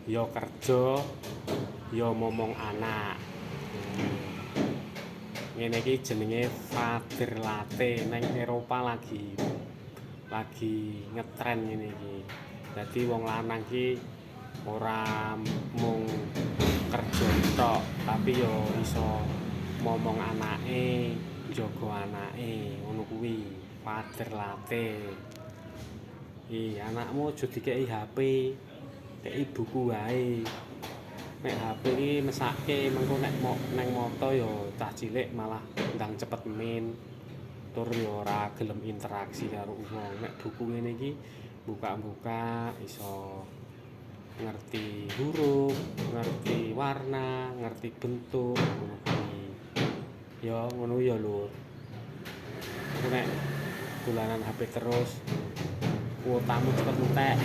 ya kerja, ya momong anak. Ngene iki jenenge Father Latte nang Eropa lagi ngetren ngene iki. Dadi wong lanang iki ora mung kerja tok, tapi yo iso momong anake, njaga anake, ngono kuwi. Father Latte. Anakmu aja dikeki HP, keki buku wae. Nek HP iki mesake mengko nek nang moto ya cah cilik malah ndang cepet min. Tur ya ora gelem interaksi karo wong. Nek buku ngene iki buka-buka iso ngerti huruf, ngerti warna, ngerti bentuk, ngono kuwi. Ya ngono ya, Lur. Nek dolanan HP terus kuotamu cepet entek.